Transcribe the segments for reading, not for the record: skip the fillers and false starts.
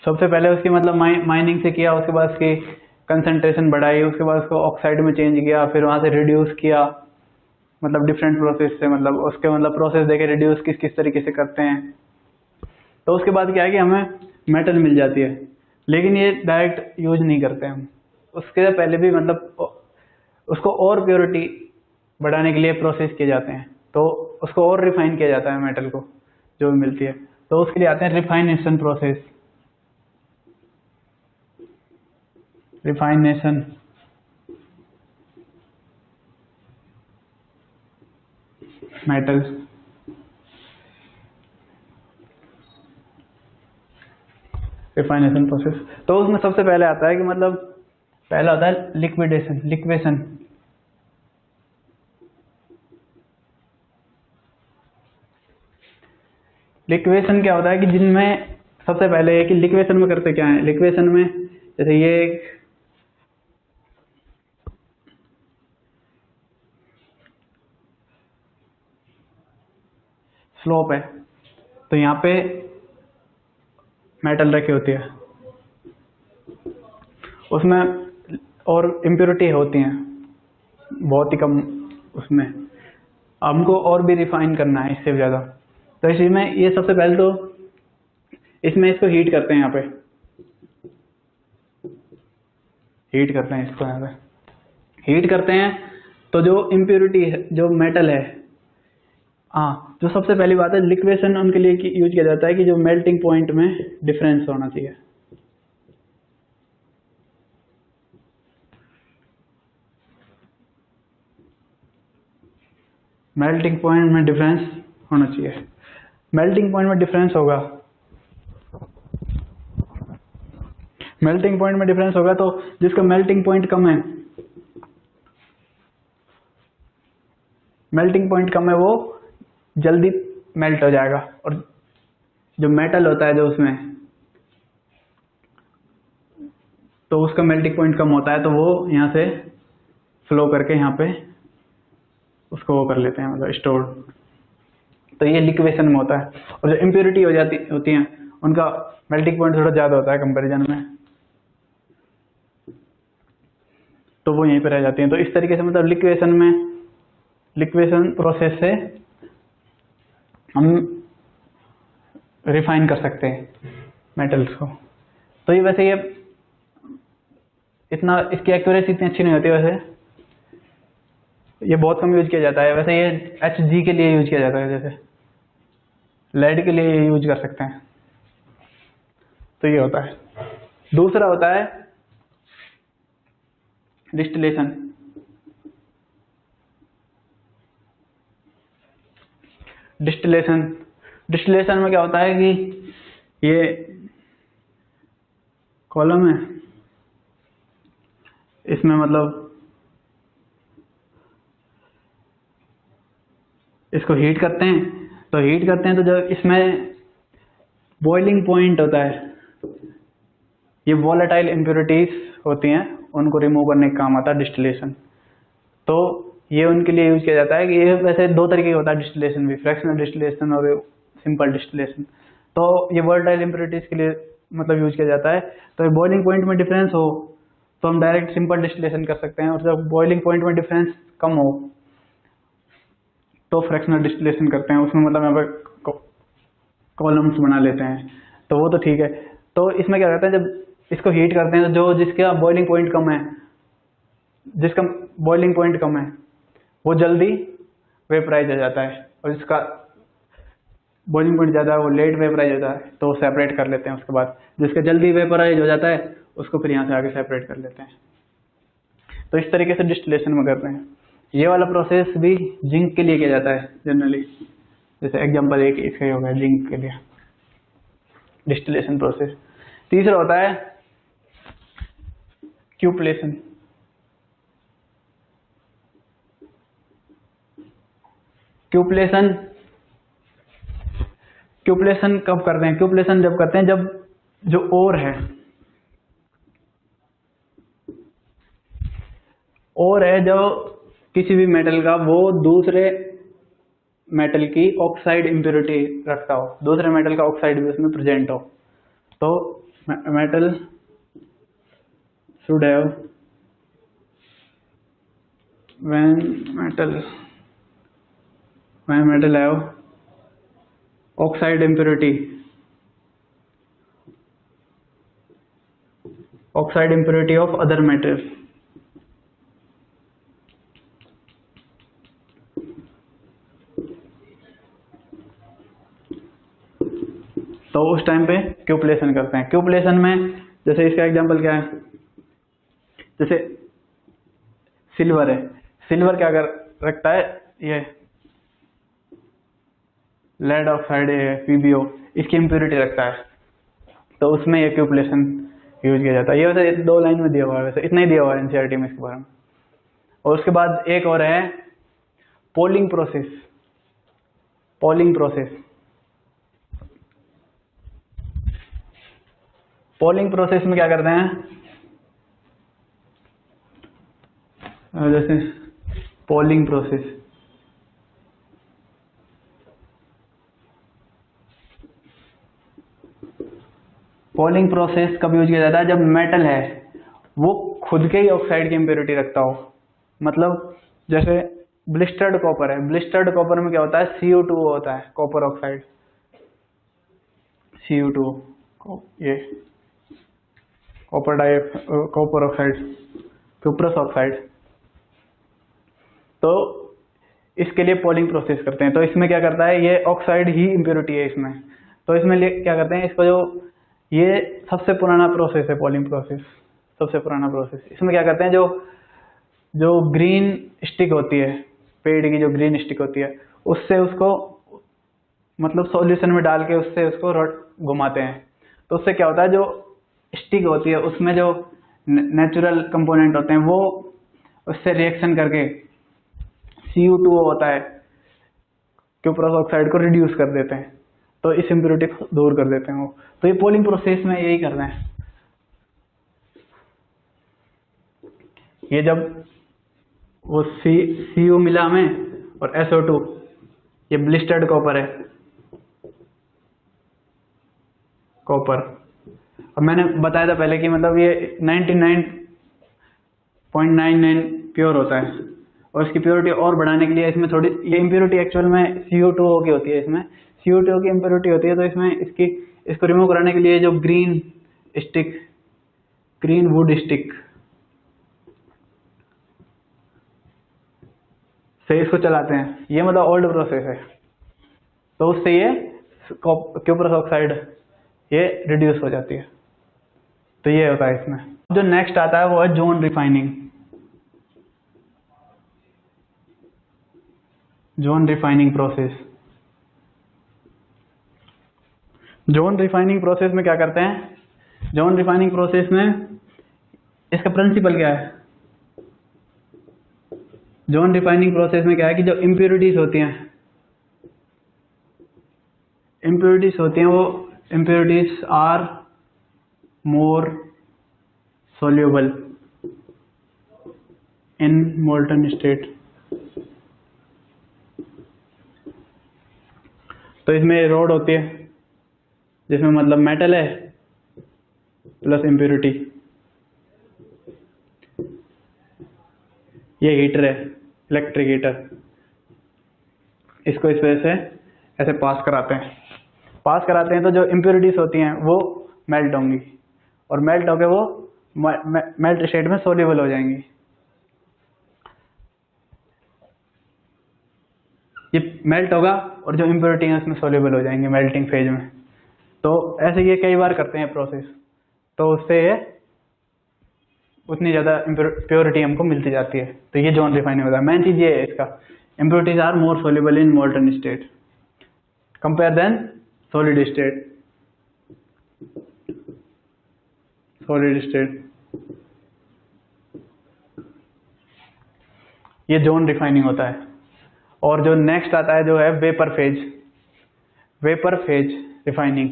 सबसे पहले उसकी मतलब माइनिंग से किया, उसके बाद उसकी कंसंट्रेशन बढ़ाई, उसके बाद उसको ऑक्साइड में चेंज किया, फिर वहाँ से रिड्यूस किया, मतलब डिफरेंट प्रोसेस से, मतलब उसके मतलब प्रोसेस देखे रिड्यूस किस किस तरीके से करते हैं। तो उसके बाद क्या है कि हमें मेटल मिल जाती है, लेकिन ये डायरेक्ट यूज नहीं करते हम, उसके पहले भी मतलब उसको और प्योरिटी बढ़ाने के लिए प्रोसेस किए जाते हैं, तो उसको और रिफाइन किया जाता है मेटल को जो भी मिलती है, तो उसके लिए आते हैं refination process. Refination metals, refination process. तो उसमें सबसे पहले आता है कि मतलब पहला होता है लिक्विडेशन, लिक्वेशन। लिक्वेशन क्या होता है कि जिनमें सबसे पहले है कि लिक्वेशन में करते क्या है, लिक्वेशन में जैसे ये एक स्लोप है, तो यहाँ पे मेटल रखी होती है, उसमें और इम्प्योरिटी होती हैं बहुत ही कम उसमें, हमको और भी रिफाइन करना है इससे ज़्यादा, तो इसी में ये सबसे पहले तो इसमें इसको हीट करते हैं, यहाँ पे हीट करते हैं इसको, यहाँ पे हीट करते हैं, तो जो इम्प्योरिटी है, जो मेटल है, हाँ, जो सबसे पहली बात है लिक्वेशन उनके लिए यूज किया जाता है कि जो मेल्टिंग पॉइंट में डिफरेंस होना चाहिए। मेल्टिंग पॉइंट में डिफरेंस होना चाहिए, मेल्टिंग पॉइंट में डिफरेंस होगा, मेल्टिंग पॉइंट में डिफरेंस होगा, तो जिसका मेल्टिंग पॉइंट कम है, मेल्टिंग पॉइंट कम है वो जल्दी मेल्ट हो जाएगा, और जो मेटल होता है जो उसमें, तो उसका मेल्टिंग पॉइंट कम होता है, तो वो यहाँ से फ्लो करके यहाँ पे उसको वो कर लेते हैं, मतलब स्टोर। तो ये लिक्वेशन में होता है, और जो इम्प्योरिटी होती हैं उनका मेल्टिंग पॉइंट थोड़ा ज़्यादा होता है कंपेरिजन में, तो वो यहीं पे रह जाती हैं। तो इस तरीके से मतलब लिक्वेशन प्रोसेस से हम रिफाइन कर सकते हैं मेटल्स को। तो ये वैसे ये इतना, इसकी एक्यूरेसी इतनी अच्छी नहीं होती, वैसे ये बहुत कम यूज किया जाता है, वैसे ये Hg के लिए यूज किया जाता है, जैसे लेड के लिए ये यूज कर सकते हैं। तो ये होता है। दूसरा होता है डिस्टिलेशन। डिस्टिलेशन में क्या होता है कि ये कॉलम है, इसमें मतलब इसको हीट करते हैं, तो हीट करते हैं तो जब इसमें बॉइलिंग पॉइंट होता है, ये वॉलेटाइल इम्प्योरिटीज होती हैं, उनको रिमूव करने का काम आता है डिस्टिलेशन। तो ये उनके लिए यूज किया जाता है कि ये वैसे दो तरीके का होता है डिस्टिलेशन भी, फ्रैक्शनल डिस्टिलेशन और सिंपल डिस्टिलेशन। तो ये वॉलेटाइल इम्प्योरिटीज के लिए मतलब यूज किया जाता है। तो बॉइलिंग पॉइंट में डिफरेंस हो तो हम डायरेक्ट सिंपल डिस्टिलेशन कर सकते हैं, और जब बॉइलिंग पॉइंट में डिफरेंस कम हो तो फ्रैक्शनल डिस्टिलेशन करते हैं, उसमें मतलब यहाँ पर कॉलम्स बना लेते हैं, तो वो तो ठीक है। तो इसमें क्या करते हैं, जब इसको हीट करते हैं तो जो जिसका बॉइलिंग पॉइंट कम है, जिसका बॉइलिंग पॉइंट कम है वो जल्दी वेपराइज हो जाता है, और जिसका बॉइलिंग पॉइंट ज़्यादा है वो लेट वेपराइज होता है, तो वो सेपरेट कर लेते हैं। उसके बाद जिसका जल्दी वेपराइज हो जाता है उसको फिर यहाँ से आगे सेपरेट कर लेते हैं। तो इस तरीके से डिस्टिलेशन में करते हैं। ये वाला प्रोसेस भी जिंक के लिए किया जाता है जनरली, जैसे एग्जांपल एक इसका हो गया जिंक के लिए डिस्टिलेशन प्रोसेस। तीसरा होता है क्यूपलेशन। क्यूपलेशन कब करते हैं? क्यूपलेशन जब करते हैं जब जो ओर है जो किसी भी मेटल का, वो दूसरे मेटल की ऑक्साइड इम्प्योरिटी रखता हो, दूसरे मेटल का ऑक्साइड भी उसमें प्रेजेंट हो, तो metal should have when metal have oxide impurity of other metals. तो उस टाइम पे क्यूपलेशन करते हैं। क्यूपलेशन में जैसे इसका एग्जांपल क्या है, जैसे सिल्वर है, सिल्वर क्या कर रखता है, ये लेड ऑक्साइड है PbO, इसकी इम्प्योरिटी रखता है, तो उसमें ये क्यूपलेशन यूज किया जाता है। ये वैसे 2 लाइन में दिया हुआ है, वैसे इतना ही दिया हुआ है एनसीईआरटी में इसके बारे में। और उसके बाद एक और है पोलिंग प्रोसेस। पोलिंग प्रोसेस में क्या करते हैं, जैसे पोलिंग प्रोसेस कब यूज किया जाता है, जब मेटल है वो खुद के ही ऑक्साइड की इम्प्योरिटी रखता हो। मतलब जैसे ब्लिस्टर्ड कॉपर है, ब्लिस्टर्ड कॉपर में क्या होता है, CO2 होता है, कॉपर ऑक्साइड, CO2, ये कॉपर ऑक्साइड, क्यूप्रस ऑक्साइड। तो इसके लिए पोलिंग प्रोसेस करते हैं। तो इसमें क्या करता है, ये ऑक्साइड ही इम्प्योरिटी है इसमें, तो इसमें क्या करते हैं, इसको जो ये सबसे पुराना प्रोसेस है, पोलिंग प्रोसेस सबसे पुराना प्रोसेस। इसमें क्या करते हैं, जो ग्रीन स्टिक होती है, पेड़ की जो ग्रीन स्टिक होती है, उससे उसको मतलब सॉल्यूशन में डाल के उससे उसको घुमाते हैं। तो उससे क्या होता है, जो स्टिक होती है उसमें जो नेचुरल कंपोनेंट होते हैं वो उससे रिएक्शन करके CO2 होता है, क्यूप्रस ऑक्साइड को रिड्यूस कर देते हैं, तो इस इम्प्योरिटी को दूर कर देते हैं वो। तो ये पोलिंग प्रोसेस में यही कर रहे हैं। ये जब वो CO मिला हमें और SO2, ये ब्लिस्टर्ड कॉपर है, कॉपर। अब मैंने बताया था पहले कि मतलब ये 99.99 प्योर होता है, और इसकी प्योरिटी और बढ़ाने के लिए इसमें थोड़ी, ये इम्प्योरिटी एक्चुअल में CO2 की होती है, इसमें CO2 की इम्प्योरिटी होती है। तो इसमें इसको रिमूव कराने के लिए जो ग्रीन वुड स्टिक से इसको चलाते हैं, ये मतलब ओल्ड प्रोसेस है। तो उससे ये क्यूप्रस ऑक्साइड ये रिड्यूस हो जाती है। तो ये होता है इसमें। जो नेक्स्ट आता है वो है zone refining. Zone refining process में क्या करते हैं, जोन रिफाइनिंग प्रोसेस में इसका प्रिंसिपल क्या है, जोन रिफाइनिंग प्रोसेस में क्या है कि जो इम्प्योरिटीज होती हैं वो impurities are more soluble in molten state. तो इसमें रोड होती है जिसमें मतलब मेटल है प्लस इम्प्योरिटी, ये हीटर है, इलेक्ट्रिक हीटर, इसको इस वजह से ऐसे पास कराते हैं। तो जो इम्प्योरिटीज होती हैं वो मेल्ट होंगी, और मेल्ट होकर वो मेल्ट स्टेट में सोल्यूबल हो जाएंगी। ये मेल्ट होगा और जो इम्प्योरिटी है उसमें सोल्यूबल हो जाएंगे मेल्टिंग फेज में। तो ऐसे ये कई बार करते हैं प्रोसेस, तो उससे उतनी ज़्यादा प्योरिटी हमको मिलती जाती है। तो ये जोन रिफाइनिंग होता है। मेन चीज़ ये है इसका, impurities are more soluble in molten state compare than solid state. ये जोन रिफाइनिंग होता है। और जो नेक्स्ट आता है जो है vapour phase refining.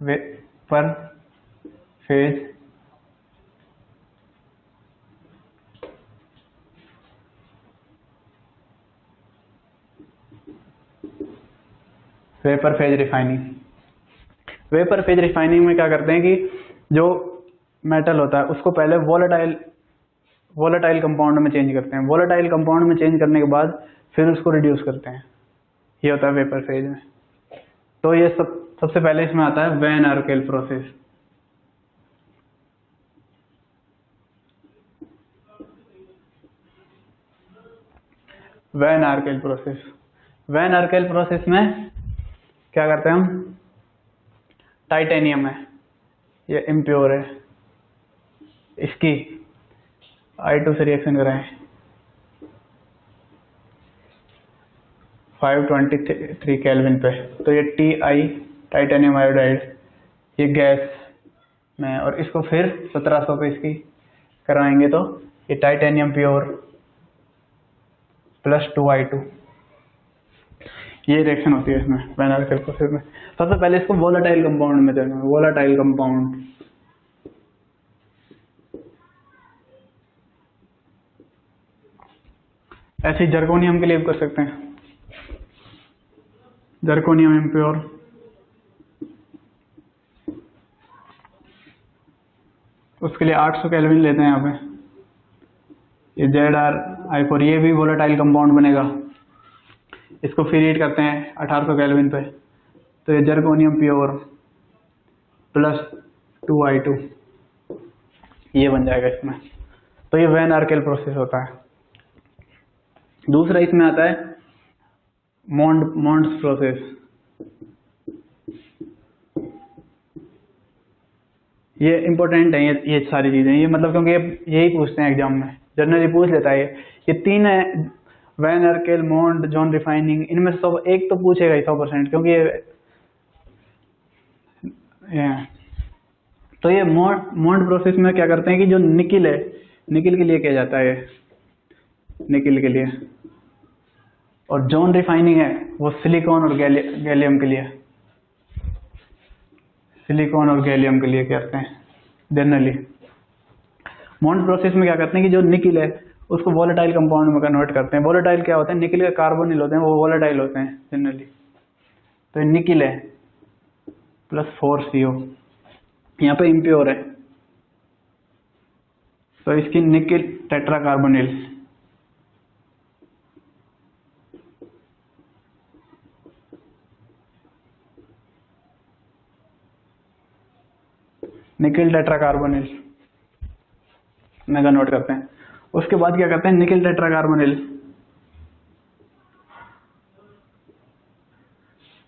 Vapour phase vapour phase refining. Vapour phase refining में क्या करते हैं कि जो मेटल होता है उसको पहले वोलेटाइल कंपाउंड में चेंज करते हैं। वोलेटाइल कंपाउंड में चेंज करने के बाद फिर उसको रिड्यूस करते हैं। ये होता है वेपर फेज में। तो ये सबसे पहले इसमें आता है van आर्केल process. Van आर्केल process, van आर्केल process में क्या करते हैं हम, टाइटेनियम है, ये इम्प्योर है, इसकी I2 से रिएक्शन कराएं 523 केल्विन पे, तो ये Ti टाइटेनियम आयोडाइड ये गैस में, और इसको फिर 1700 पे इसकी कराएंगे तो ये टाइटेनियम प्योर प्लस 2I2, ये रिएक्शन होती है इसमें वैन आर्केल प्रोसेस में। सबसे पहले इसको वोलेटाइल कंपाउंड में देना, वोलेटाइल कंपाउंड। ऐसे ही जर्कोनियम के लिए भी कर सकते हैं, जर्कोनियम इम्प्योर, उसके लिए 800 केल्विन लेते हैं यहाँ पे, ये ZrI4, ये भी वोलेटाइल कंपाउंड बनेगा। इसको फिर हीट करते हैं 1800 केल्विन पे, तो ये जर्कोनियम प्योर प्लस 2I2 ये बन जाएगा इसमें। तो ये वैन आर्केल प्रोसेस होता है। दूसरा इसमें आता है मॉन्ड्स प्रोसेस। ये इंपॉर्टेंट है, ये सारी चीजें, ये मतलब क्योंकि यही पूछते हैं एग्जाम में, जनरली पूछ लेता है ये तीन है, वैन आर्केल, मॉन्ड, जॉन रिफाइनिंग, इनमें से सब एक तो पूछेगा ही 100%, क्योंकि तो ये मॉन्ड प्रोसेस में क्या करते हैं कि जो निकिल है, निकिल के लिए किया जाता है, निकिल के लिए, और जॉन रिफाइनिंग है वो सिलिकॉन और गैलियम के लिए, सिलिकॉन और गैलियम के लिए करते हैं जनरली। मॉन्ड प्रोसेस में क्या करते हैं कि जो निकिल है उसको वोलेटाइल कंपाउंड में कन्वर्ट करते हैं। वोलेटाइल क्या होते हैं, निकिल के कार्बोनिल होते हैं, वो वोलेटाइल होते हैं जनरली। तो निकिल है प्लस 4CO, यहाँ पे इम्प्योर है, तो इसकी निकिल टेट्राकार्बोनिल, निकिल टेट्राकार्बोनिल में कन्वर्ट करते हैं। उसके बाद क्या करते हैं, निकिल टेट्राकार्बोनिल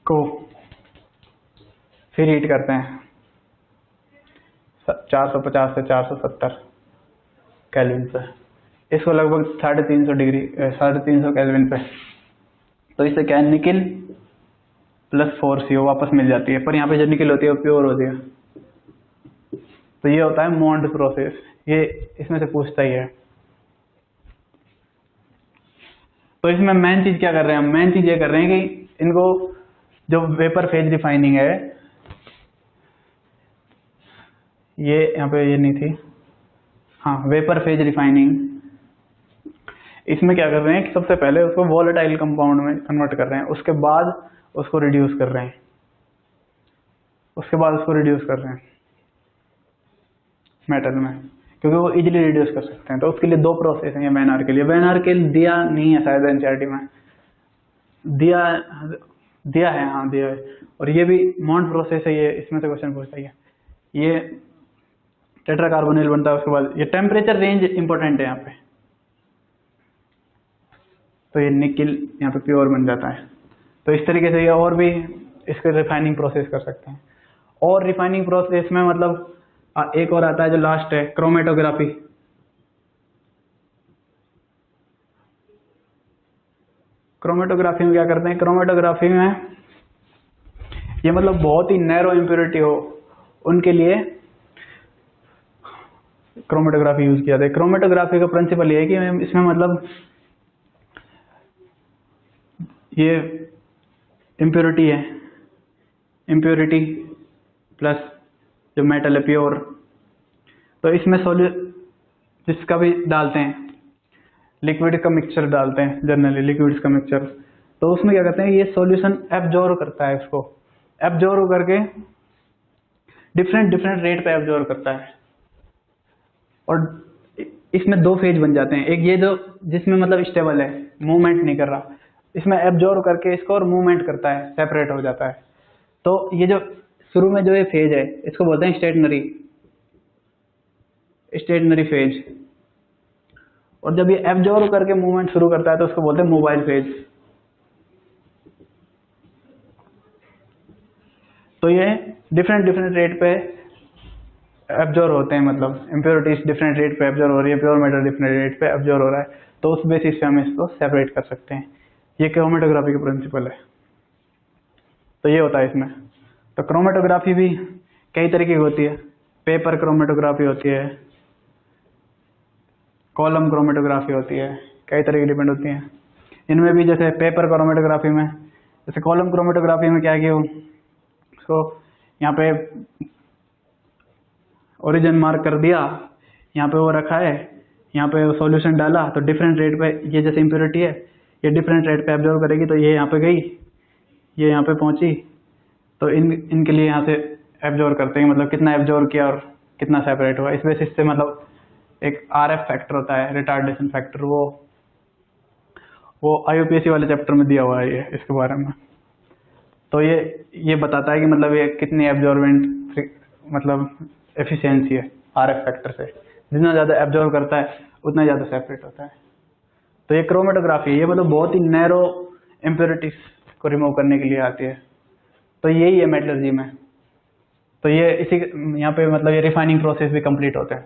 को फिर हीट करते हैं 450 से 470 केल्विन पे, इसको लगभग 350 केल्विन पे। तो इससे क्या है, निकिल प्लस 4CO वापस मिल जाती है, पर यहाँ पे जो निकिल होती है वो प्योर होती है। तो ये होता है मॉन्ड प्रोसेस, ये इसमें से पूछता ही है। तो इसमें मेन चीज क्या कर रहे हैं हम, मेन चीज ये कर रहे हैं कि इनको जो वेपर फेज रिफाइनिंग है, ये यहाँ पे ये नहीं थी, हाँ वेपर फेज रिफाइनिंग, इसमें क्या कर रहे हैं कि सबसे पहले उसको वोलेटाइल कंपाउंड में कन्वर्ट कर रहे हैं, उसके बाद उसको रिड्यूस कर रहे हैं, उसके बाद उसको रिड्यूस कर रहे हैं मेटल में, क्योंकि वो इजीली रिड्यूस कर सकते हैं। तो उसके लिए दो प्रोसेस हैं वैन आर्केल के लिए। वैन आर्केल दिया नहीं है शायद एनसीईआरटी में, दिया है, हाँ दिया है। और ये भी मॉन्ड प्रोसेस है, ये इसमें से क्वेश्चन पूछता है। ये टेट्राकार्बोनिल बनता है, उसके बाद ये टेम्परेचर रेंज इंपॉर्टेंट है यहाँ पे। तो ये निकिल यहाँ पे प्योर बन जाता है। तो इस तरीके से ये और भी इसके रिफाइनिंग प्रोसेस कर सकते हैं। और रिफाइनिंग प्रोसेस में मतलब एक और आता है जो लास्ट है, क्रोमेटोग्राफी। क्रोमेटोग्राफी में क्या करते हैं, क्रोमेटोग्राफी में ये मतलब बहुत ही नैरो इम्प्योरिटी हो उनके लिए क्रोमेटोग्राफी यूज किया जाता है। क्रोमेटोग्राफी का प्रिंसिपल ये है कि इसमें मतलब ये इम्प्योरिटी है, इम्प्योरिटी प्लस जो मेटल है प्योर, तो इसमें जिसका भी डालते हैं, लिक्विड का मिक्सचर डालते हैं जनरली, लिक्विड्स का मिक्सचर, तो उसमें क्या करते हैं, ये सॉल्यूशन एब्जॉर्व करता है, इसको एब्जॉर्व करके डिफरेंट डिफरेंट रेट पे एब्जॉर्व करता है। और इसमें दो फेज बन जाते हैं, एक ये जो जिसमें मतलब स्टेबल है, मूवमेंट नहीं कर रहा, इसमें एब्जॉर्व करके इसको और मूवमेंट करता है, सेपरेट हो जाता है। तो ये जो शुरू में जो ये फेज है इसको बोलते हैं स्टेशनरी फेज। और जब ये एब्जॉर्व करके मूवमेंट शुरू करता है तो उसको बोलते हैं मोबाइल फेज। तो ये डिफरेंट डिफरेंट रेट पे एब्जॉर्व होते हैं, मतलब इम्प्योरिटीज डिफरेंट रेट पे एब्जॉर्व हो रही है, प्योर मैटर डिफरेंट रेट पे एब्जॉर्व हो रहा है, तो उस बेसिस पे हम इसको सेपरेट कर सकते हैं। ये क्रोमेटोग्राफी का प्रिंसिपल है। तो ये होता है इसमें। तो क्रोमेटोग्राफी भी कई तरीके की होती है, पेपर क्रोमेटोग्राफी होती है, कॉलम क्रोमेटोग्राफी होती है, कई तरह की डिपेंड होती हैं। इनमें भी जैसे पेपर क्रोमेटोग्राफी में, जैसे कॉलम क्रोमेटोग्राफी में क्या है कि उसको यहाँ पे ओरिजिन मार्क कर दिया, यहाँ पे वो रखा है, यहाँ पे सॉल्यूशन डाला, तो डिफरेंट रेट पे ये जैसे इम्प्योरिटी है ये डिफरेंट रेट पे एब्जॉर्व करेगी, तो ये यहाँ पे गई, ये यहाँ पे पहुंची, तो इनके लिए यहाँ से एब्जॉर्व करते हैं, मतलब कितना एब्जॉर्व किया और कितना सेपरेट हुआ। इस बेसिस से मतलब एक RF फैक्टर होता है, रिटार्डेशन फैक्टर, वो IUPAC वाले चैप्टर में दिया हुआ है ये इसके बारे में। तो ये बताता है कि मतलब ये कितनी एब्जॉर्वेंट मतलब एफिशिएंसी है RF फैक्टर से, जितना ज़्यादा एब्जॉर्व करता है उतना ज़्यादा सेपरेट होता है। तो ये क्रोमेटोग्राफी, ये मतलब बहुत ही नैरो इम्प्योरिटीज को रिमूव करने के लिए आती है। तो यही है मेटलर्जी में। तो ये इसी यहाँ पे मतलब ये रिफाइनिंग प्रोसेस भी कंप्लीट होते हैं।